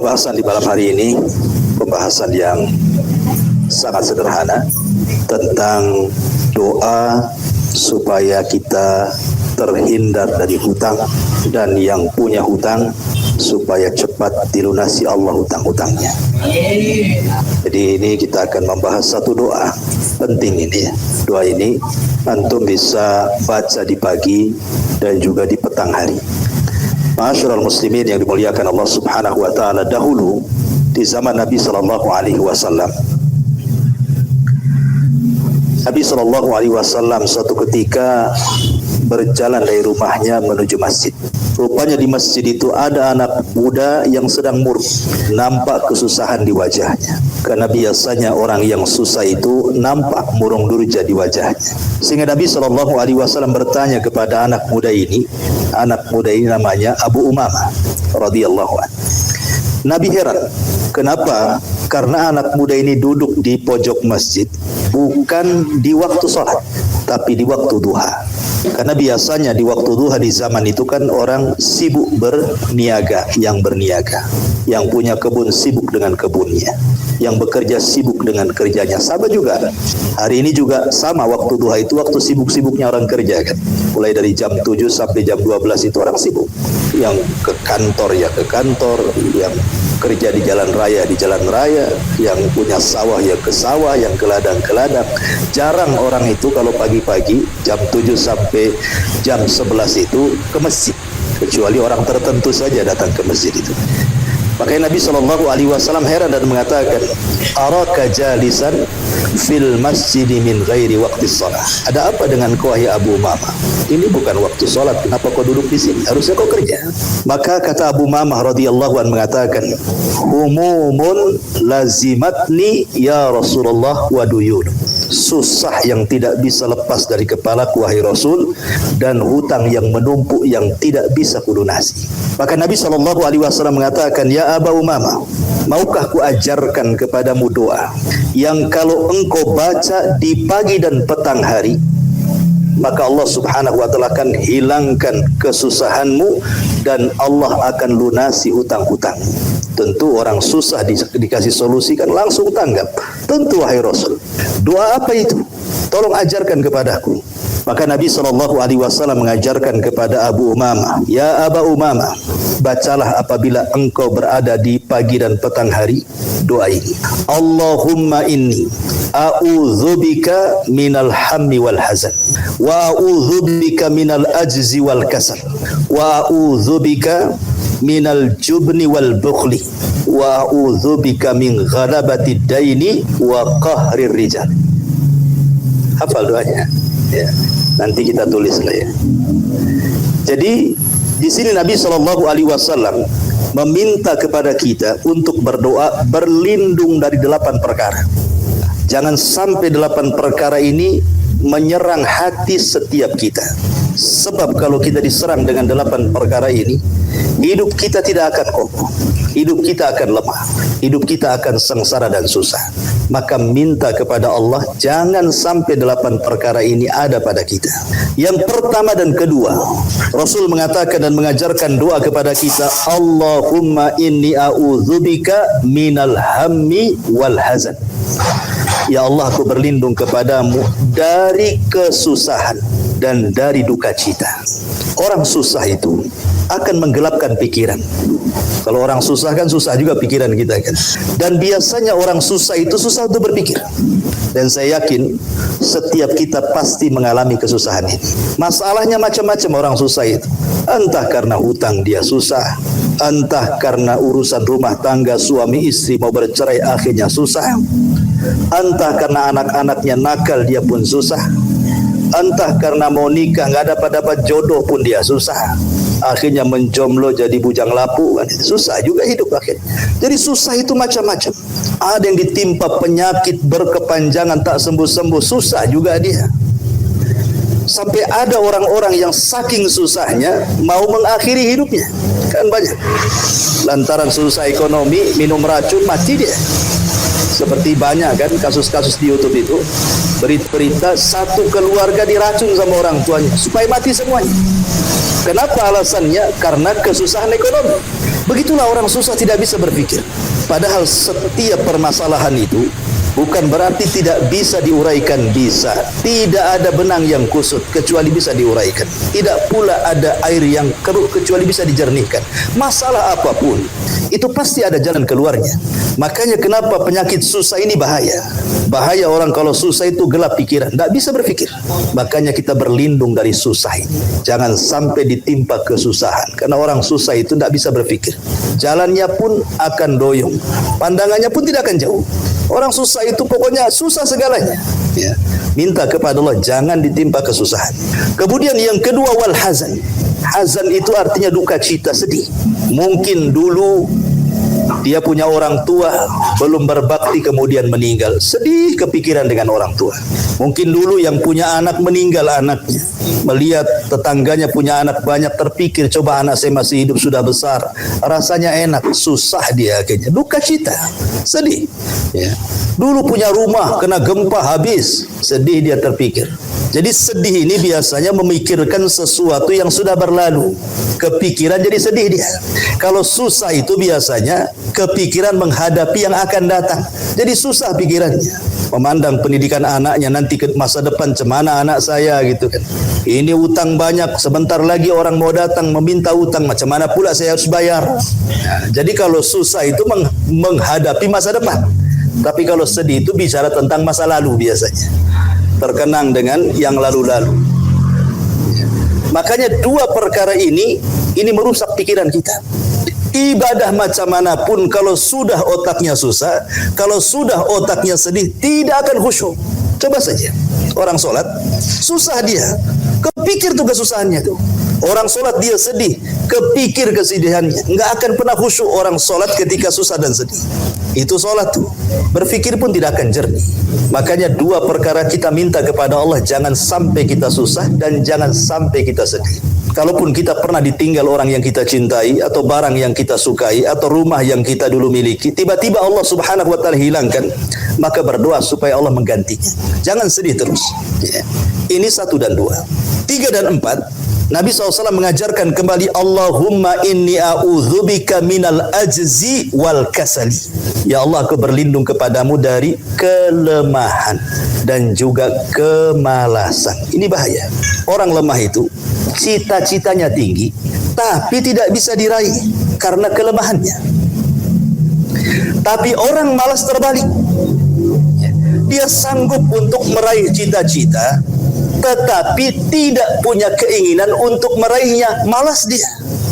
Pembahasan di malam hari ini pembahasan yang sangat sederhana tentang doa supaya kita terhindar dari hutang dan yang punya hutang supaya cepat dilunasi Allah hutang-hutangnya. Jadi ini kita akan membahas satu doa penting ini. Doa ini antum bisa baca di pagi dan juga di petang hari. Ma'asyiral muslimin yang dimuliakan Allah Subhanahu wa taala, dahulu di zaman Nabi sallallahu alaihi wasallam, Nabi sallallahu alaihi wasallam suatu ketika berjalan dari rumahnya menuju masjid. Rupanya di masjid itu ada anak muda yang sedang murung, nampak kesusahan di wajahnya. Karena biasanya orang yang susah itu nampak murung durja di wajahnya. Sehingga Nabi sallallahu alaihi wasallam bertanya kepada anak muda ini. Anak muda ini namanya Abu Umamah radhiyallahu anhu. Nabi heran, kenapa? Karena anak muda ini duduk di pojok masjid bukan di waktu sholat, tapi di waktu duha. Karena biasanya di waktu duha di zaman itu kan orang sibuk berniaga, yang punya kebun sibuk dengan kebunnya, yang bekerja sibuk dengan kerjanya. Sama juga hari ini juga sama, waktu duha itu waktu sibuk-sibuknya orang kerja kan. Mulai dari jam 7 sampai jam 12 itu orang sibuk. Yang ke kantor ya ke kantor, yang kerja di jalan raya di jalan raya, yang punya sawah ya ke sawah, yang ke ladang ke ladang. Jarang orang itu kalau pagi-pagi jam 7 sampai jam 11 itu ke masjid, kecuali orang tertentu saja datang ke masjid itu. Makanya Nabi sallallahu alaihi wasallam heran dan mengatakan, "Araka jalisan fil masjid min ghairi waqti shalah." Ada apa dengan kau wahai Abu Umamah? Ini bukan waktu salat, kenapa kau duduk di sini? Harusnya kau kerja. Maka kata Abu Umamah radhiyallahu anhu mengatakan, "Humumun lazimatni ya Rasulullah wa duyun." Susah yang tidak bisa lepas dari kepalaku wahai Rasul, dan hutang yang menumpuk yang tidak bisa kulunasi. Maka Nabi sallallahu alaihi wasallam mengatakan, "Ya Abu Umamah, maukah ku ajarkan kepadamu doa yang kalau engkau baca di pagi dan petang hari, maka Allah Subhanahu wa taala akan hilangkan kesusahanmu dan Allah akan lunasi hutang-hutang." Tentu orang susah dikasih solusi kan langsung tanggap. Tentu wahai Rasul. Doa apa itu? Tolong ajarkan kepadaku. Maka Nabi sallallahu alaihi wasallam mengajarkan kepada Abu Umamah, "Ya Abu Umamah, bacalah apabila engkau berada di pagi dan petang hari doa ini. Allahumma inni a'udzubika minal hammi wal hazan, wa a'udzubika minal ajzi wal kasal, wa a'udzubika minal jubni wal bukhli, wa a'udzubika min ghalabati daini wa qahrir rijal." Hafal doanya ya. Nanti kita tulis lah ya. Jadi di sini Nabi sallallahu alaihi wasallam meminta kepada kita untuk berdoa berlindung dari 8 perkara. Jangan sampai 8 perkara ini menyerang hati setiap kita. Sebab kalau kita diserang dengan 8 perkara ini, hidup kita tidak akan kokoh, hidup kita akan lemah, hidup kita akan sengsara dan susah. Maka minta kepada Allah jangan sampai 8 perkara ini ada pada kita. Yang pertama dan kedua, Rasul mengatakan dan mengajarkan doa kepada kita, Allahumma inni a'udzubika minal hammi wal hazan. Ya Allah, aku berlindung kepadamu dari kesusahan dan dari duka cita. Orang susah itu akan menggelapkan pikiran. Kalau orang susah kan susah juga pikiran kita kan. Dan biasanya orang susah itu susah untuk berpikir. Dan saya yakin setiap kita pasti mengalami kesusahan ini. Masalahnya macam-macam orang susah itu. Entah karena hutang dia susah, entah karena urusan rumah tangga suami istri mau bercerai akhirnya susah, entah karena anak-anaknya nakal dia pun susah, entah karena mau nikah nggak dapat jodoh pun dia susah, akhirnya menjomblo jadi bujang lapuk kan, susah juga hidup akhirnya. Jadi susah itu macam-macam. Ada yang ditimpa penyakit berkepanjangan tak sembuh-sembuh, susah juga dia. Sampai ada orang-orang yang saking susahnya mau mengakhiri hidupnya, kan banyak. Lantaran susah ekonomi, minum racun, mati dia. Seperti banyak kan kasus-kasus di YouTube itu, berita-berita satu keluarga diracun sama orang tuanya supaya mati semuanya. Kenapa alasannya? Karena kesusahan ekonomi. Begitulah orang susah tidak bisa berpikir. Padahal setiap permasalahan itu bukan berarti tidak bisa diuraikan, bisa. Tidak ada benang yang kusut kecuali bisa diuraikan. Tidak pula ada air yang keruh kecuali bisa dijernihkan. Masalah apapun itu pasti ada jalan keluarnya. Makanya kenapa penyakit susah ini bahaya. Bahaya orang kalau susah itu gelap pikiran, tidak bisa berpikir. Makanya kita berlindung dari susah ini. Jangan sampai ditimpa kesusahan. Karena orang susah itu tidak bisa berpikir. Jalannya pun akan doyong. Pandangannya pun tidak akan jauh. Orang susah itu pokoknya susah segalanya. Ya. Minta kepada Allah jangan ditimpa kesusahan. Kemudian yang kedua, wal hazan. Hazan itu artinya duka cita, sedih. Mungkin dulu dia punya orang tua belum berbakti kemudian meninggal, sedih kepikiran dengan orang tua. Mungkin dulu yang punya anak meninggal anaknya, melihat tetangganya punya anak banyak, terpikir coba anak saya masih hidup sudah besar, rasanya enak, susah dia akhirnya, duka cita, sedih. Ya. Dulu punya rumah kena gempa habis, sedih dia terpikir. Jadi sedih ini biasanya memikirkan sesuatu yang sudah berlalu, kepikiran jadi sedih dia. Kalau susah itu biasanya kepikiran menghadapi yang akan datang, jadi susah pikirannya. Memandang pendidikan anaknya nanti ke masa depan, cemana anak saya gitu kan. Ini utang banyak, sebentar lagi orang mau datang meminta utang, macam mana pula saya harus bayar. Nah, jadi kalau susah itu menghadapi masa depan. Tapi kalau sedih itu bicara tentang masa lalu biasanya. Terkenang dengan yang lalu-lalu. Makanya dua perkara ini merusak pikiran kita. Ibadah macam manapun kalau sudah otaknya susah, kalau sudah otaknya sedih, tidak akan khusyuk. Coba saja orang sholat susah dia, kepikir tuh kesusahannya tuh. Orang sholat dia sedih, kepikir kesedihannya. Enggak akan pernah khusyuk orang sholat ketika susah dan sedih. Itu sholat tuh, berpikir pun tidak akan jernih. Makanya dua perkara kita minta kepada Allah, jangan sampai kita susah dan jangan sampai kita sedih. Kalaupun kita pernah ditinggal orang yang kita cintai, atau barang yang kita sukai, atau rumah yang kita dulu miliki, tiba-tiba Allah subhanahu wa ta'ala hilangkan, maka berdoa supaya Allah menggantinya. Jangan sedih terus. Ya. Ini 1 dan 2. 3 dan 4, Nabi SAW mengajarkan kembali, Allahumma inni a'udzubika minal ajzi wal kasali. Ya Allah, aku berlindung kepadamu dari kelemahan dan juga kemalasan. Ini bahaya. Orang lemah itu cita-citanya tinggi, tapi tidak bisa diraih karena kelemahannya. Tapi orang malas terbalik. Dia sanggup untuk meraih cita-cita, tetapi tidak punya keinginan untuk meraihnya. Malas dia.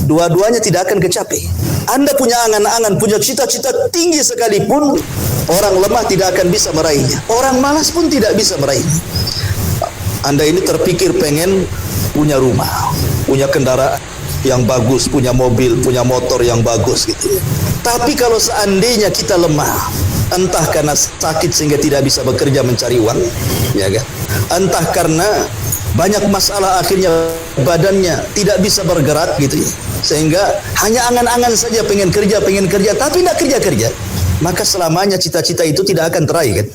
Dua-duanya tidak akan kecapai. Anda punya angan-angan, punya cita-cita tinggi sekalipun, orang lemah tidak akan bisa meraihnya. Orang malas pun tidak bisa meraihnya. Anda ini terpikir pengen punya rumah, punya kendaraan yang bagus, punya mobil, punya motor yang bagus gitu. Tapi kalau seandainya kita lemah, entah karena sakit sehingga tidak bisa bekerja mencari uang, ya kan? Entah karena banyak masalah akhirnya badannya tidak bisa bergerak gitu ya. Sehingga hanya angan-angan saja pengen kerja tapi tidak kerja-kerja. Maka selamanya cita-cita itu tidak akan teraih kan?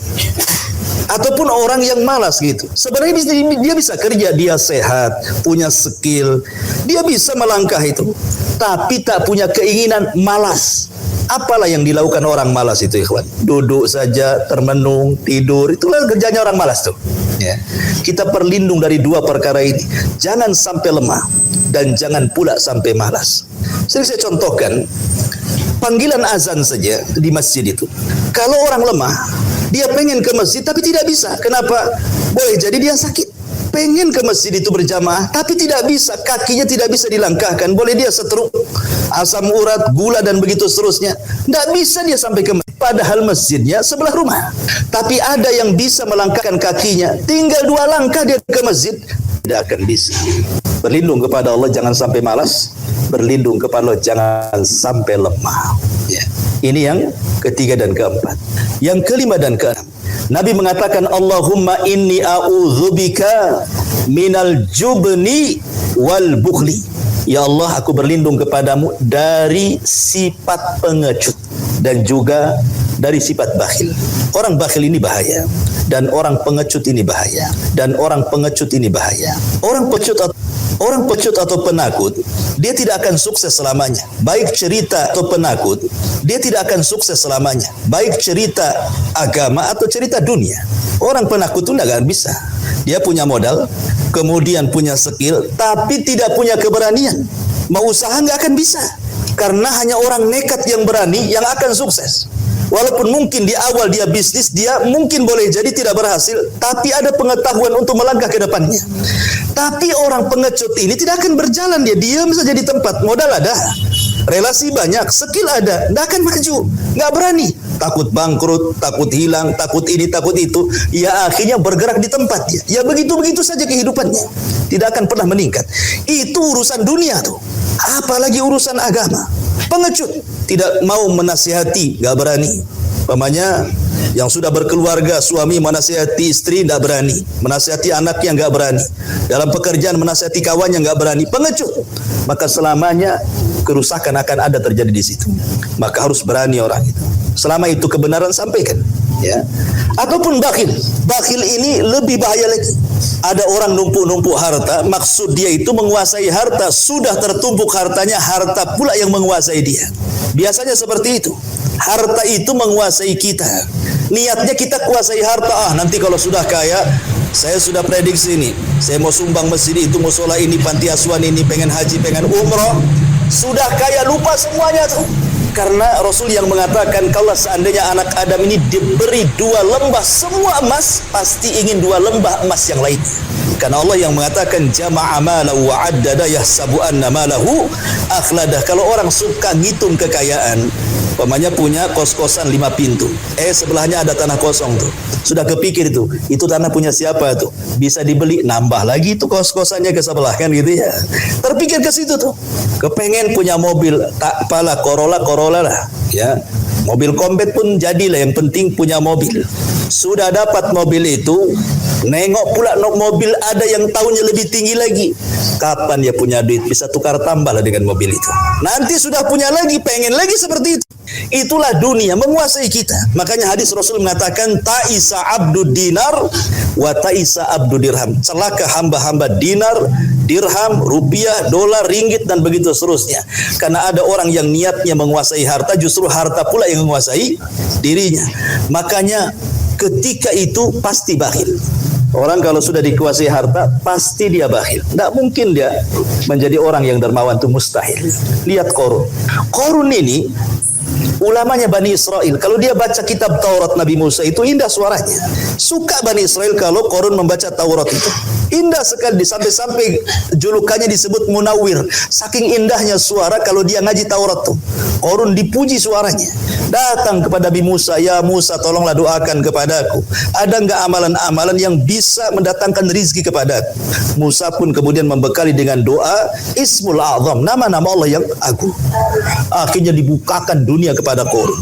Ataupun orang yang malas gitu. Sebenarnya dia bisa kerja, dia sehat, punya skill, dia bisa melangkah itu. Tapi tak punya keinginan, malas. Apalah yang dilakukan orang malas itu, ikhwan? Duduk saja, termenung, tidur. Itulah kerjanya orang malas tuh. Ya. Kita berlindung dari dua perkara ini. Jangan sampai lemah dan jangan pula sampai malas. Sering saya contohkan, panggilan azan saja di masjid itu. Kalau orang lemah, dia pengen ke masjid tapi tidak bisa. Kenapa? Boleh jadi dia sakit. Pengen ke masjid itu berjamaah tapi tidak bisa. Kakinya tidak bisa dilangkahkan. Boleh dia stroke, asam urat, gula dan begitu seterusnya. Tidak bisa dia sampai ke masjid. Padahal masjidnya sebelah rumah. Tapi ada yang bisa melangkahkan kakinya. Tinggal 2 langkah dia ke masjid. Tidak akan bisa. Berlindung kepada Allah jangan sampai malas. Berlindung kepada Allah jangan sampai lemah. Ya. Ini yang ketiga dan keempat. Yang kelima dan keenam, Nabi mengatakan, Allahumma inni a'udzubika minal jubni wal bukhli. Ya Allah, aku berlindung kepadamu dari sifat pengecut dan juga dari sifat bakhil. Orang bakhil ini bahaya, dan orang pengecut ini bahaya, dan orang pengecut ini bahaya. Orang pengecut Orang pengecut atau penakut, dia tidak akan sukses selamanya. Baik cerita atau penakut, dia tidak akan sukses selamanya. Baik cerita agama atau cerita dunia. Orang penakut itu tidak akan bisa. Dia punya modal, kemudian punya skill, tapi tidak punya keberanian. Mau usaha nggak akan bisa. Karena hanya orang nekat yang berani yang akan sukses. Walaupun mungkin di awal dia bisnis, dia mungkin boleh jadi tidak berhasil, tapi ada pengetahuan untuk melangkah ke depannya. Tapi orang pengecut ini tidak akan berjalan, dia diam saja di tempat. Modal ada, relasi banyak, skill ada, tidak akan maju, nggak berani. Takut bangkrut, takut hilang, takut ini, takut itu. Ya akhirnya bergerak di tempatnya. Ya begitu-begitu saja kehidupannya. Tidak akan pernah meningkat. Itu urusan dunia tuh. Apalagi urusan agama. Pengecut, tidak mau menasihati, nggak berani. Umpamanya yang sudah berkeluarga, suami menasihati istri nggak berani, menasihati anaknya nggak berani, dalam pekerjaan menasihati kawannya nggak berani, pengecut. Maka selamanya kerusakan akan ada terjadi di situ. Maka harus berani orang itu. Selama itu kebenaran sampaikan, ya. Ataupun bakhil. Bakhil ini lebih bahaya lagi. Ada orang numpuk-numpuk harta, maksud dia itu menguasai harta, sudah tertumpuk hartanya, harta pula yang menguasai dia. Biasanya seperti itu. Harta itu menguasai kita. Niatnya kita kuasai harta. Nanti kalau sudah kaya, saya sudah prediksi ini. Saya mau sumbang masjid itu, musola ini, panti asuhan ini, pengen haji, pengen umroh. Sudah kaya lupa semuanya tuh. Karena Rasul yang mengatakan kalau seandainya anak Adam ini diberi 2 lembah semua emas, pasti ingin 2 lembah emas yang lain. Karena Allah yang mengatakan jama'a malahu wa addada yahsabu anna malahu akhladah. Kalau orang suka ngitung kekayaan, umpamanya punya kos-kosan 5 pintu, sebelahnya ada tanah kosong tuh. Sudah kepikir itu tanah punya siapa tuh? Bisa dibeli, nambah lagi tuh kos-kosannya ke sebelah kan gitu ya. Terpikir ke situ tuh. Kepengen punya mobil, tak apalah Corolla lah, ya. Mobil kompet pun jadilah, yang penting punya mobil. Sudah dapat mobil itu, nengok pula mobil ada yang tahunnya lebih tinggi lagi. Kapan dia punya duit bisa tukar tambah lah dengan mobil itu. Nanti sudah punya lagi, pengen lagi seperti itu. Itulah dunia menguasai kita. Makanya hadis Rasul mengatakan ta'isa abdud dinar wa ta'isa abdud dirham. Celaka hamba-hamba dinar, dirham, rupiah, dolar, ringgit dan begitu seterusnya. Karena ada orang yang niatnya menguasai harta, justru harta pula yang menguasai dirinya. Makanya ketika itu pasti bakhil. Orang kalau sudah dikuasai harta, pasti dia bakhil. Tidak mungkin dia menjadi orang yang dermawan, itu mustahil. Lihat Qarun. Qarun ini ulamanya Bani Israel. Kalau dia baca kitab Taurat Nabi Musa itu indah suaranya. Suka Bani Israel kalau Qarun membaca Taurat itu. Indah sekali, sampai-sampai julukannya disebut Munawwir. Saking indahnya suara kalau dia ngaji Taurat tuh. Qarun dipuji suaranya. Datang kepada Nabi Musa, ya Musa tolonglah doakan kepadaku. Ada enggak amalan-amalan yang bisa mendatangkan rizki kepadaku? Musa pun kemudian membekali dengan doa Ismul A'zam, nama-nama Allah yang agung. Akhirnya dibukakan dunia kepada Qarun.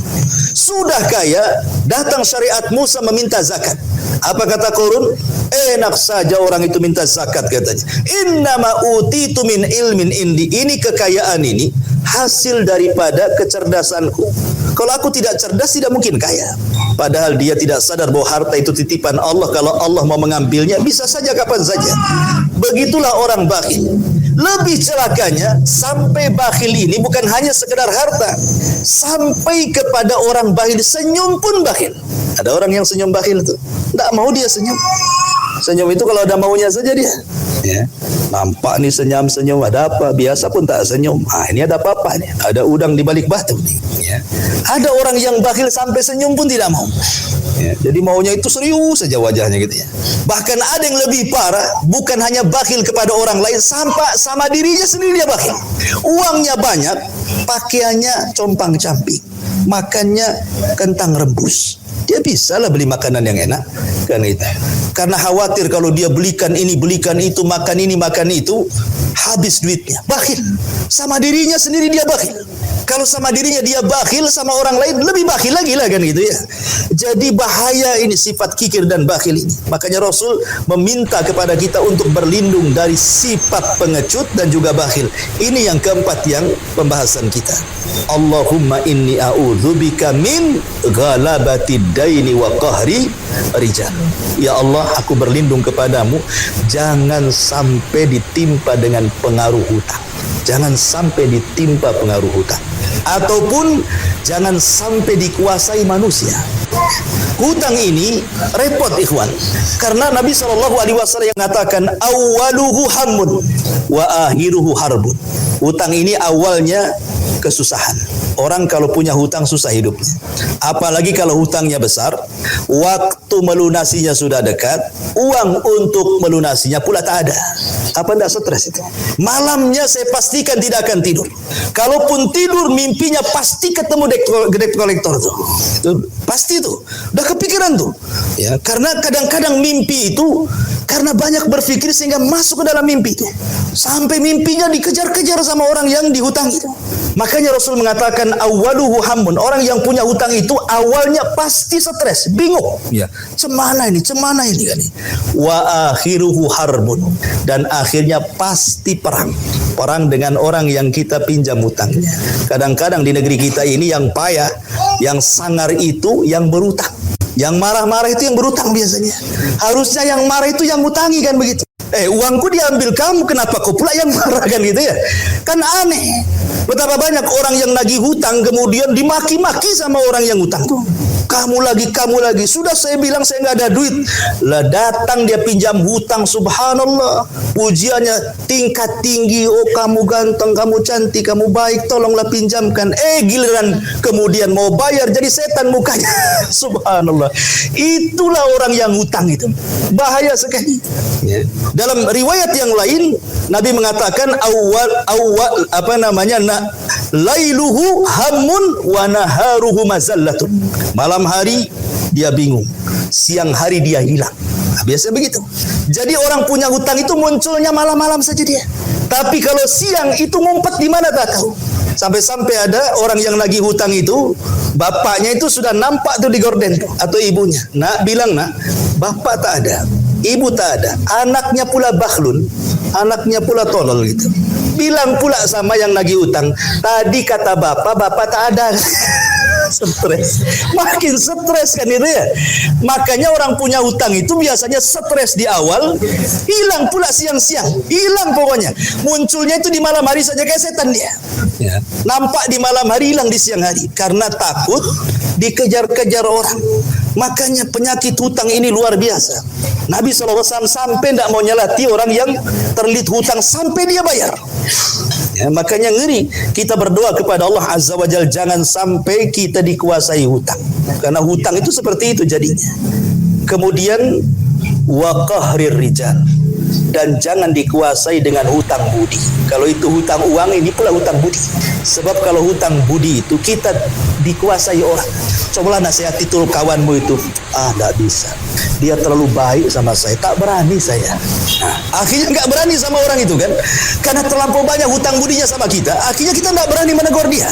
Sudah kaya, datang syariat Musa meminta zakat. Apa kata Qarun? Enak saja orang itu minta zakat katanya. Innama utitu min ilmin indi. Ini kekayaan ini hasil daripada kecerdasanku. Kalau aku tidak cerdas tidak mungkin kaya. Padahal dia tidak sadar bahwa harta itu titipan Allah. Kalau Allah mau mengambilnya bisa saja kapan saja. Begitulah orang bakhil. Lebih celakanya sampai bakhil ini bukan hanya sekedar harta, sampai kepada orang bakhil senyum pun bakhil. Ada orang yang senyum bakhil itu tidak mau dia senyum. Senyum itu kalau ada maunya saja dia, ya. Nampak nih senyum-senyum, ada apa? Biasa pun tak senyum. Ini ada apa-apa nih? Ada udang di balik batu nih, ya. Ada orang yang bakhil sampai senyum pun tidak mau, ya. Jadi maunya itu serius saja wajahnya gitu ya. Bahkan ada yang lebih parah, bukan hanya bakhil kepada orang lain, sampai sama dirinya sendiri dia bakhil. Uangnya banyak, pakaiannya compang-camping, makannya kentang rebus. Dia bisa lah beli makanan yang enak kan itu. Karena khawatir kalau dia belikan ini, belikan itu, makan ini, makan itu, habis duitnya. Bakhil. Sama dirinya sendiri dia bakhil. Kalau sama dirinya dia bakhil, sama orang lain lebih bakhil lagi lah kan gitu ya. Jadi bahaya ini sifat kikir dan bakhil ini. Makanya Rasul meminta kepada kita untuk berlindung dari sifat pengecut dan juga bakhil. Ini yang keempat yang pembahasan kita. Allahumma inni a'udzubika min ghalabatid daini wa qahri rijal. Ya Allah, aku berlindung kepadamu jangan sampai ditimpa dengan pengaruh hutang. Jangan sampai ditimpa pengaruh hutang. Ataupun jangan sampai dikuasai manusia. Hutang ini repot ikhwan. Karena Nabi SAW yang mengatakan awwaluhu hammun wa akhiruhu harbun. Hutang ini awalnya kesusahan. Orang kalau punya hutang susah hidupnya. Apalagi kalau hutangnya besar, waktu melunasinya sudah dekat, uang untuk melunasinya pula tak ada. Apa enggak stres itu? Malamnya saya pastikan tidak akan tidur. Kalaupun tidur, mimpinya pasti ketemu debt collector tuh. Pasti tuh. Udah kepikiran tuh. Ya, karena kadang-kadang mimpi itu karena banyak berpikir sehingga masuk ke dalam mimpi itu. Sampai mimpinya dikejar-kejar sama orang yang dihutang itu. Makanya Rasul mengatakan awwaluhu hammun. Orang yang punya hutang itu awalnya pasti stres, bingung. Ya, cemana ini kan. Wa akhiruhu harbun. Dan akhirnya pasti perang. Perang dengan orang yang kita pinjam hutangnya. Kadang-kadang di negeri kita ini yang payah, yang sangar itu yang berutang. Yang marah-marah itu yang berutang biasanya. Harusnya yang marah itu yang ngutangi kan begitu. Uangku diambil kamu, kenapa kau pula yang marah kan gitu ya? Kan aneh. Betapa banyak orang yang nagih hutang kemudian dimaki-maki sama orang yang hutang tuh. Kamu lagi. Sudah saya bilang saya nggak ada duit. Lah datang dia pinjam hutang, subhanallah. Pujiannya tingkat tinggi. Oh kamu ganteng, kamu cantik, kamu baik, tolonglah pinjamkan. Giliran kemudian mau bayar jadi setan mukanya. Subhanallah. Itulah orang yang hutang itu. Bahaya sekali. Ya. Dalam riwayat yang lain Nabi mengatakan lailuhu hammun wa naharuhu mazallatun. Malam hari dia bingung, siang hari dia hilang. Nah, biasanya begitu. Jadi orang punya hutang itu munculnya malam-malam saja dia. Tapi kalau siang itu ngumpet di mana tak tahu. Sampai-sampai ada orang yang lagi hutang itu, bapaknya itu sudah nampak tuh di gorden tuh, atau ibunya. Bilang bapak tak ada, ibu tak ada, anaknya pula bakhlun, anaknya pula tolol gitu. Bilang pula sama yang lagi hutang, tadi kata bapak tak ada. Stres, makin stres kan itu ya. Makanya orang punya hutang itu biasanya stres di awal, hilang pula siang-siang, hilang pokoknya. Munculnya itu di malam hari saja kayak setan dia. Ya. Nampak di malam hari, hilang di siang hari karena takut dikejar-kejar orang. Makanya penyakit hutang ini luar biasa. Nabi SAW sampai tidak mau nyelati orang yang terlilit hutang sampai dia bayar. Ya, makanya ngeri kita berdoa kepada Allah Azza wa Jalla jangan sampai kita dikuasai hutang. Karena hutang itu seperti itu jadinya. Kemudian wa qahrir rijal. Dan jangan dikuasai dengan hutang budi. Kalau itu hutang uang, ini pula hutang budi. Sebab kalau hutang budi itu kita dikuasai orang. Cobalah nasihati tuh kawanmu itu. Tak bisa. Dia terlalu baik sama saya, tak berani saya. Akhirnya nggak berani sama orang itu kan. Karena terlampau banyak hutang budinya sama kita. Akhirnya kita nggak berani menegur dia.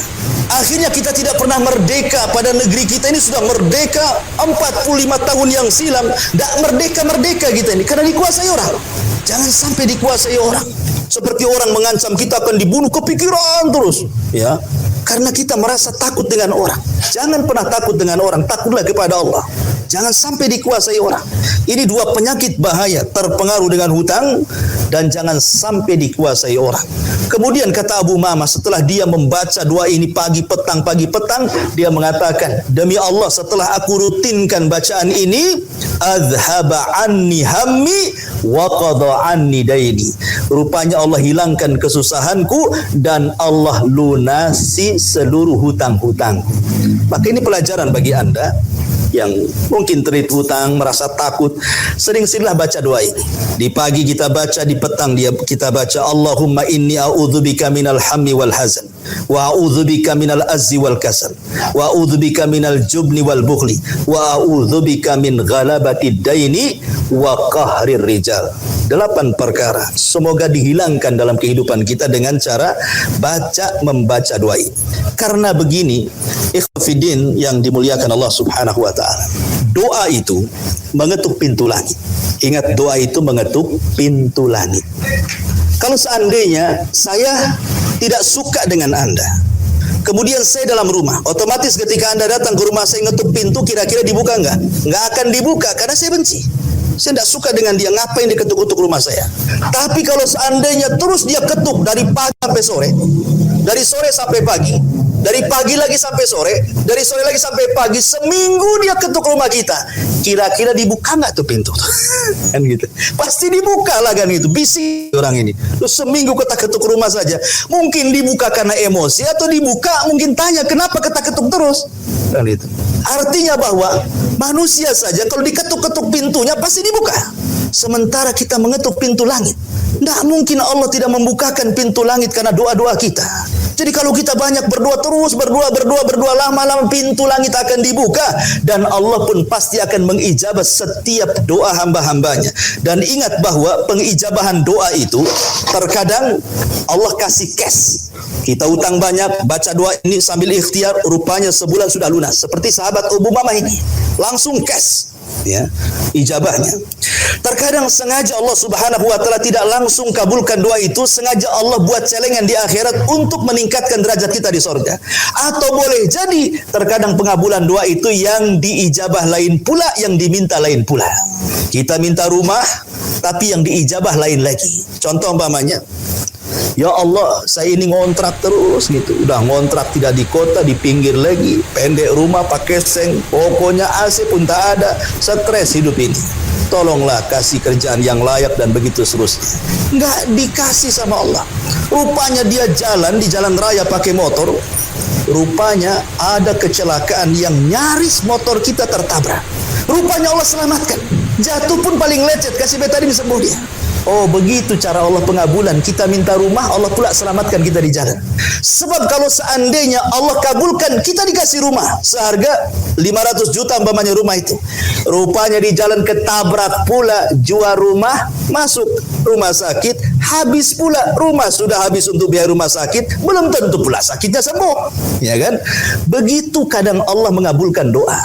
Akhirnya kita tidak pernah merdeka. Pada negeri kita ini sudah merdeka 45 tahun yang silam. Tak merdeka-merdeka kita ini karena dikuasai orang. Jangan sampai dikuasai orang. Seperti orang mengancam kita akan dibunuh, kepikiran terus, ya. Karena kita merasa takut dengan orang. Jangan pernah takut dengan orang, takutlah kepada Allah. Jangan sampai dikuasai orang. Ini dua penyakit bahaya, terpengaruh dengan hutang dan jangan sampai dikuasai orang. Kemudian kata Abu Mama setelah dia membaca doa ini pagi petang, dia mengatakan, demi Allah setelah aku rutinkan bacaan ini, azhaba anni hammi wa qada anni daini. Rupanya Allah hilangkan kesusahanku dan Allah lunasi seluruh hutang-hutangku. Maka ini pelajaran bagi Anda yang mungkin terlilit hutang, merasa takut, sering-seringlah baca doa ini. Di pagi kita baca, di petang kita baca, Allahumma inni a'udzubika minal hammi wal hazan, wa a'udzubika minal azzi wal kasal, wa a'udzubika minal jubni wal bukhli, wa a'udzubika min ghalabati daini wa qahrir rijal. 8 perkara. Semoga dihilangkan dalam kehidupan kita dengan cara membaca doa ini. Karena begini, ikhwafidin yang dimuliakan Allah Subhanahu wa taala. Doa itu mengetuk pintu langit. Ingat, doa itu mengetuk pintu langit. Kalau seandainya saya tidak suka dengan Anda, kemudian saya dalam rumah, otomatis ketika Anda datang ke rumah saya ngetuk pintu, kira-kira dibuka enggak? Enggak akan dibuka karena saya benci. Saya tidak suka dengan dia, ngapain dia ketuk-ketuk rumah saya. Tapi kalau seandainya terus dia ketuk dari pagi sampai sore, dari sore sampai pagi, dari pagi lagi sampai sore, dari sore lagi sampai pagi, seminggu dia ketuk rumah kita, kira-kira dibuka nggak tuh pintu? Kan gitu. Pasti dibuka lah kan itu. Bisik orang ini. Terus seminggu ketuk rumah saja. Mungkin dibuka karena emosi, atau dibuka mungkin tanya kenapa ketuk terus. Kan itu. Artinya bahwa manusia saja kalau diketuk-ketuk pintunya pasti dibuka. Sementara kita mengetuk pintu langit, tidak mungkin Allah tidak membukakan pintu langit karena doa-doa kita. Jadi kalau kita banyak berdoa terus, berdoa lama-lama, pintu langit akan dibuka dan Allah pun pasti akan mengijabah setiap doa hamba-hambanya. Dan ingat bahwa pengijabahan doa itu terkadang Allah kasih cash. Kita utang banyak, baca doa ini sambil ikhtiar, rupanya sebulan sudah lunas. Seperti sahabat Abu Mamah ini, langsung cash. Ya, ijabahnya. Terkadang sengaja Allah Subhanahu wa taala tidak langsung kabulkan doa itu, sengaja Allah buat celengan di akhirat untuk meningkatkan derajat kita di surga. Atau boleh jadi terkadang pengabulan doa itu yang diijabah lain pula, yang diminta lain pula. Kita minta rumah tapi yang diijabah lain lagi. Contoh umpamanya, ya Allah, saya ini ngontrak terus gitu. Udah ngontrak tidak di kota, di pinggir lagi, pendek rumah, pakai seng, pokoknya AC pun tak ada, stres hidup ini. Tolonglah kasih kerjaan yang layak dan begitu seterusnya. Nggak dikasih sama Allah. Rupanya dia jalan di jalan raya pakai motor. Rupanya ada kecelakaan yang nyaris motor kita tertabrak. Rupanya Allah selamatkan. Jatuh pun paling lecet, kasih betadin sembuh dia. Oh, begitu cara Allah pengabulan. Kita minta rumah, Allah pula selamatkan kita di jalan. Sebab kalau seandainya Allah kabulkan, kita dikasih rumah seharga 500 juta umpamanya rumah itu. Rupanya di jalan ketabrak pula, jual rumah, masuk rumah sakit, habis pula rumah, sudah habis untuk biaya rumah sakit, belum tentu pula sakitnya sembuh. Ya kan? Begitu kadang Allah mengabulkan doa.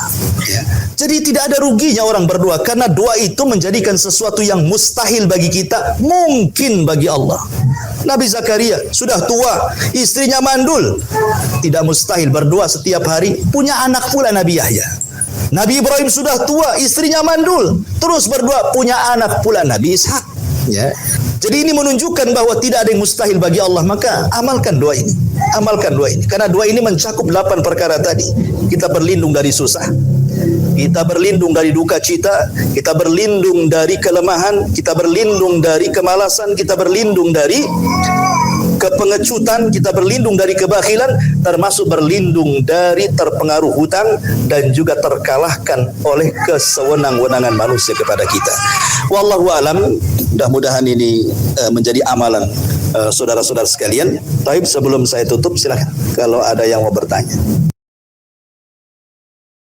Ya. Jadi tidak ada ruginya orang berdoa, karena doa itu menjadikan sesuatu yang mustahil bagi kita mungkin bagi Allah. Nabi Zakaria sudah tua, istrinya mandul, tidak mustahil berdoa setiap hari, punya anak pula Nabi Yahya. Nabi Ibrahim sudah tua, istrinya mandul, terus berdoa, punya anak pula Nabi Ishak. Ya. Jadi ini menunjukkan bahwa tidak ada yang mustahil bagi Allah, maka amalkan doa ini. Amalkan doa ini, karena doa ini mencakup 8 perkara tadi. Kita berlindung dari susah, kita berlindung dari duka cita, kita berlindung dari kelemahan, kita berlindung dari kemalasan, kita berlindung dari kepengecutan, kita berlindung dari kebakhilan, termasuk berlindung dari terpengaruh hutang dan juga terkalahkan oleh kesewenang-wenangan manusia kepada kita. Wallahu alam, mudah-mudahan ini menjadi amalan saudara-saudara sekalian. Taib, sebelum saya tutup, silakan kalau ada yang mau bertanya.